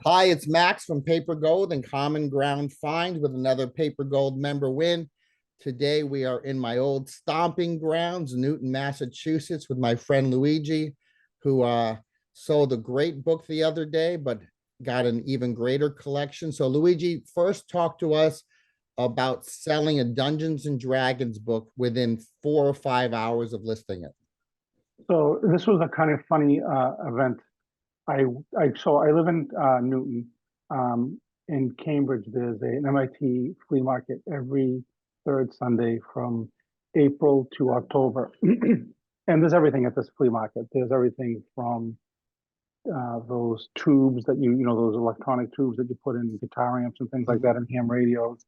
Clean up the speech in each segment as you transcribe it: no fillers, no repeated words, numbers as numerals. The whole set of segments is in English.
Hi, it's Max from PaperGold and Common Ground Find with another PaperGold member win. Today we are in my old stomping grounds, Newton, Massachusetts, with my friend Luigi, who sold a great book the other day, but got an even greater collection. So Luigi, first talk to us about selling a Dungeons and Dragons book within 4 or 5 hours of listing it. So this was a kind of funny event. I I live in Newton. In Cambridge, there's an MIT flea market every third Sunday from April to October, and there's everything at this flea market. There's everything from those tubes that those electronic tubes that you put in guitar amps and things like that, and ham radios,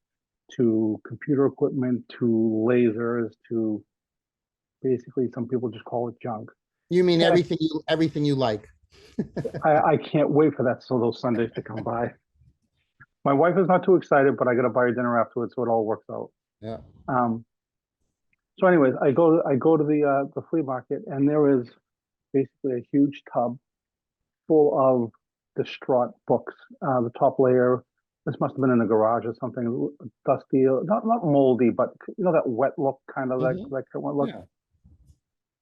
to computer equipment, to lasers, to basically some people just call it junk. You mean everything you like? I can't wait for that, so those Sundays to come by. My wife is not too excited, but I got to buy her dinner afterwards, so it all works out. Yeah. So, anyways, I go to the flea market, and there is basically a huge tub full of distraught books. The top layer, this must have been in a garage or something, dusty, not moldy, but that wet look, kind of like wet look. Yeah.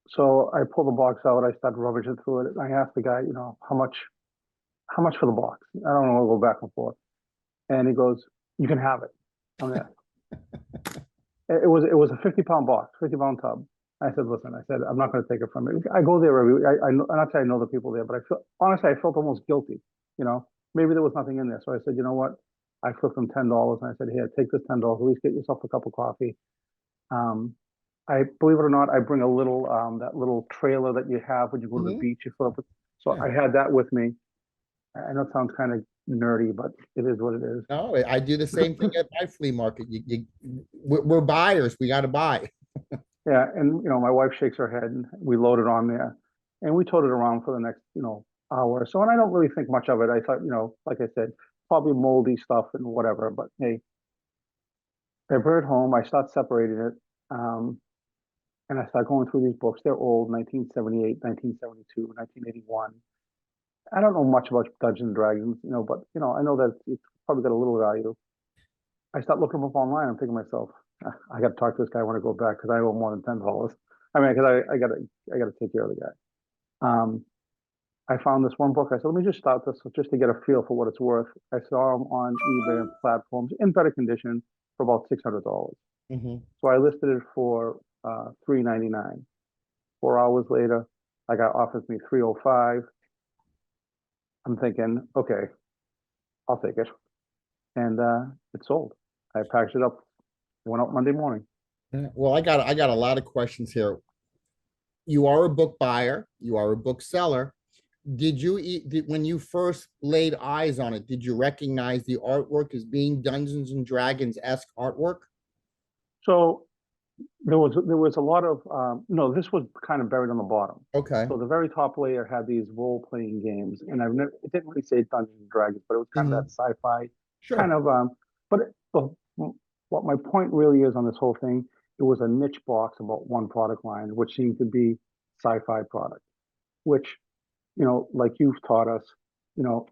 So I pull the box out, I start rummaging through it, and I ask the guy, how much for the box? I don't know, we'll go back and forth. And he goes, "You can have it." I'm there. It was a 50-pound box, 50-pound tub. I said, "Listen," I said, "I'm not going to take it from you." I go there I know, I'm not saying I know the people there, but honestly, I felt almost guilty. Maybe there was nothing in there. So I said, "You know what?" I flipped him $10, and I said, "Here, take this $10. At least get yourself a cup of coffee." I believe it or not, I bring a little that little trailer that you have when you go to the beach. You fill up. So I had that with me. I know it sounds kind of nerdy, but it is what it is. No, I do the same thing at my flea market. We're buyers. We got to buy. Yeah, and my wife shakes her head, and we load it on there, and we tote it around for the next hour or so. And I don't really think much of it. I thought, like I said, probably moldy stuff and whatever. But hey, I bring it home. I start separating it. And I start going through these books. They're old, 1978, 1972, 1981. I don't know much about Dungeons and Dragons, but I know that it's probably got a little value. I start looking them up online. I'm thinking to myself, I got to talk to this guy when I go back because I owe more than $10. I mean, because I gotta take care of the guy. I found this one book. I said, let me just start this just to get a feel for what it's worth. I saw them on eBay and platforms in better condition for about $600. So I listed it for $399. 4 hours later, I got offers me $305. I'm thinking, okay, I'll take it, and it sold. I packaged it up, went out Monday morning. Well, I got a lot of questions here. You are a book buyer. You are a bookseller. When you first laid eyes on it, did you recognize the artwork as being Dungeons and Dragons-esque artwork? So there was a lot of no, this was kind of buried on the bottom. Okay. So the very top layer had these role-playing games, and it didn't really say Dungeons and Dragons, but it was kind of that sci-fi kind of what my point really is on this whole thing, it was a niche box about one product line, which seemed to be sci-fi product, which, like you've taught us,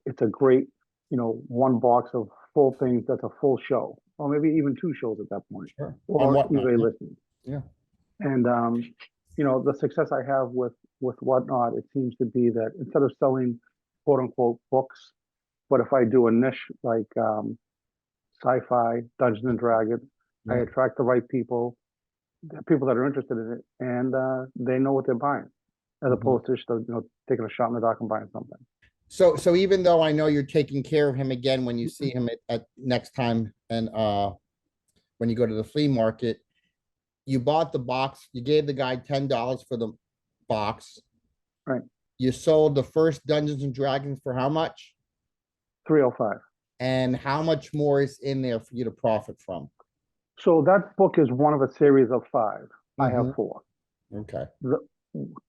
it's a great, one box of full things that's a full show, or maybe even two shows at that point, or eBay listings. Yeah. And the success I have with Whatnot, it seems to be that instead of selling quote unquote books, but if I do a niche like sci-fi, Dungeons and Dragons, I attract the right people that are interested in it, and they know what they're buying, as opposed to just taking a shot in the dark and buying something. So even though I know you're taking care of him again when you see him at next time, and when you go to the flea market, you bought the box. You gave the guy $10 for the box. Right. You sold the first Dungeons and Dragons for how much? $305. And how much more is in there for you to profit from? So that book is one of a series of 5. I have 4. Okay. The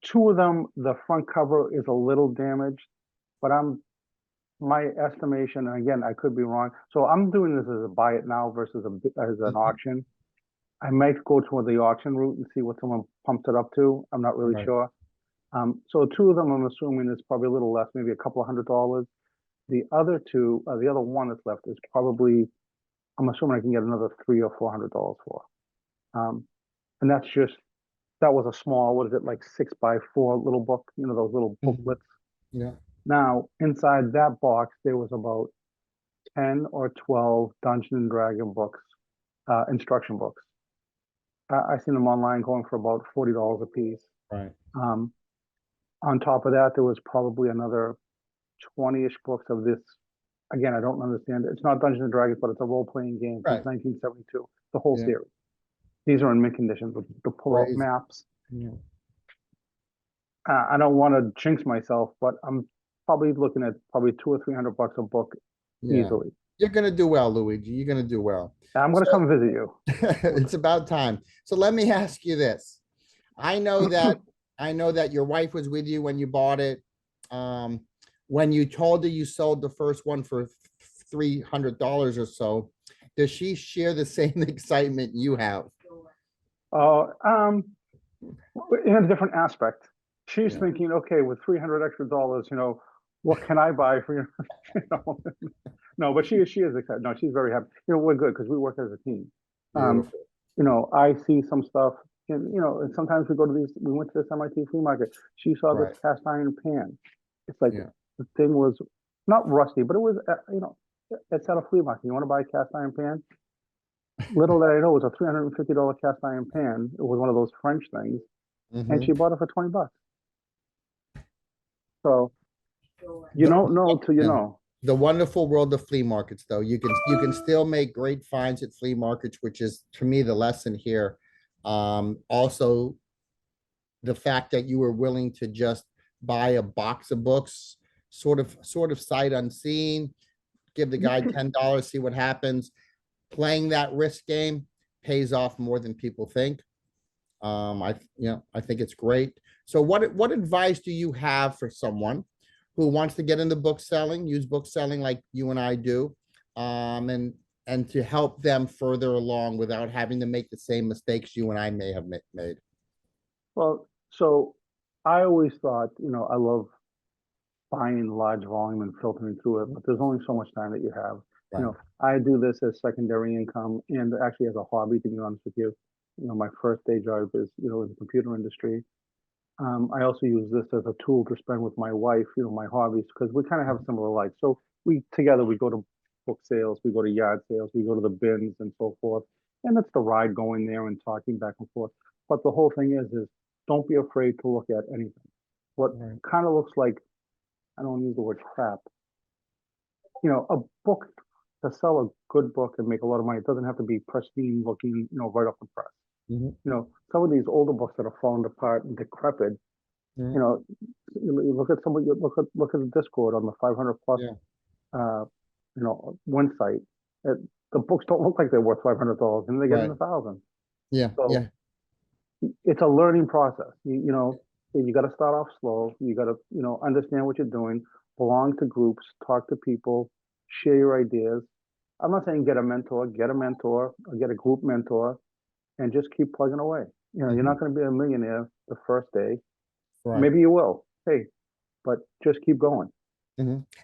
2 of them, the front cover is a little damaged, but my estimation, and again, I could be wrong. So I'm doing this as a buy it now versus as an auction. I might go to the auction route and see what someone pumped it up to. I'm not really sure. So 2 of them, I'm assuming, is probably a little less, maybe a couple of $100. The other two, the other one that's left is probably, I'm assuming I can get another $300 or $400 for. And that's just, that was a small, what is it, like 6x4 little book, those little Mhm. booklets. Yeah. Now, inside that box, there was about 10 or 12 Dungeon and Dragon books, instruction books. I seen them online going for about $40 a piece. Right. Um, on top of that, there was probably another 20-ish books of this. Again, I don't understand it. It's not Dungeons and Dragons, but it's a role-playing game Right. since 1972. The whole Yeah. series. These are in mint condition with the pull-out Crazy. maps. Yeah. I don't want to jinx myself, but I'm probably looking at probably $200 or $300 a book Yeah. easily. You're gonna do well, Luigi. You're gonna do well. I'm going to So come visit you. it's about time. So let me ask you this. I know that your wife was with you when you bought it. Um, when you told her you sold the first one for $300 or so, does she share the same excitement you have? Uh, um, in a different aspect. She's Yeah. thinking, okay, with $300 extra, what can I buy for you? You know? No, but she is excited. No, she's very happy. We're good because we work as a team. Um, Beautiful. I see some stuff, and sometimes we go to these. We went to this MIT flea market. She saw this Right. cast iron pan. It's like Yeah. the thing was not rusty, but it was, it's at a flea market. You want to buy a cast iron pan? Little did I know it was a $350 cast iron pan. It was one of those French things, and Mhm. she bought it for $20. So you The, don't know till you yeah. know. The wonderful world of flea markets, though. You can still make great finds at flea markets, which is to me the lesson here. Also, the fact that you were willing to just buy a box of books, sort of sight unseen, give the guy $10, see what happens. Playing that risk game pays off more than people think. I think it's great. So what advice do you have for someone who wants to get into book selling, use book selling like you and I do, and to help them further along without having to make the same mistakes you and I may have made? Well, so I always thought, I love buying large volume and filtering through it, but there's only so much time that you have. Right. I do this as secondary income and actually as a hobby, to be honest with you. My first day job is, in the computer industry. I also use this as a tool to spend with my wife, my hobbies, because we kind of have similar lives. So we go to book sales, we go to yard sales, we go to the bins and so forth. And it's the ride going there and talking back and forth. But the whole thing is don't be afraid to look at anything. What Right. kind of looks like, I don't use the word crap, a book to sell a good book and make a lot of money, it doesn't have to be pristine looking, right off the press. Mhm. Some of these older books that are falling apart and decrepit, Mhm. you know, you look at somebody, look at the Discord on the 500 plus, Yeah. one site. The books don't look like they're worth $500, and they get in Right. the thousand. Yeah. So Yeah. it's a learning process. You got to start off slow. You got to, understand what you're doing, belong to groups, talk to people, share your ideas. I'm not saying get a mentor, or get a group mentor, and just keep plugging away. You're not going to be a millionaire the first day. Right. Maybe you will. Hey, but just keep going.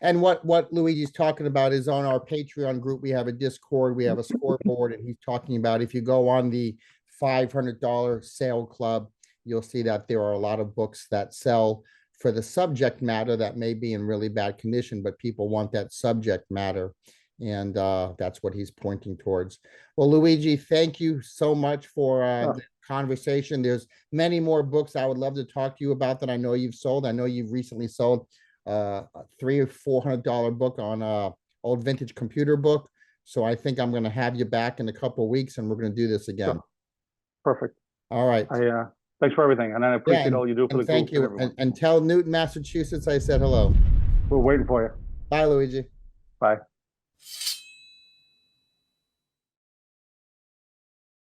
And what Luigi's talking about is on our Patreon group. We have a Discord, we have a scoreboard, and he's talking about if you go on the $500 sale club, you'll see that there are a lot of books that sell for the subject matter that may be in really bad condition, but people want that subject matter. And that's what he's pointing towards. Well, Luigi, thank you so much for Oh, the conversation. There's many more books I would love to talk to you about that I know you've sold. I know you've recently sold a $300 or $400 book on a old vintage computer book. So I think I'm going to have you back in a couple of weeks and we're going to do this again. sure. Perfect. All right. Thanks for everything, and I Yeah, appreciate all you do for and the thank groups and you. everyone. And tell Newton, Massachusetts I said hello. We're waiting for you. Bye, Luigi. Bye.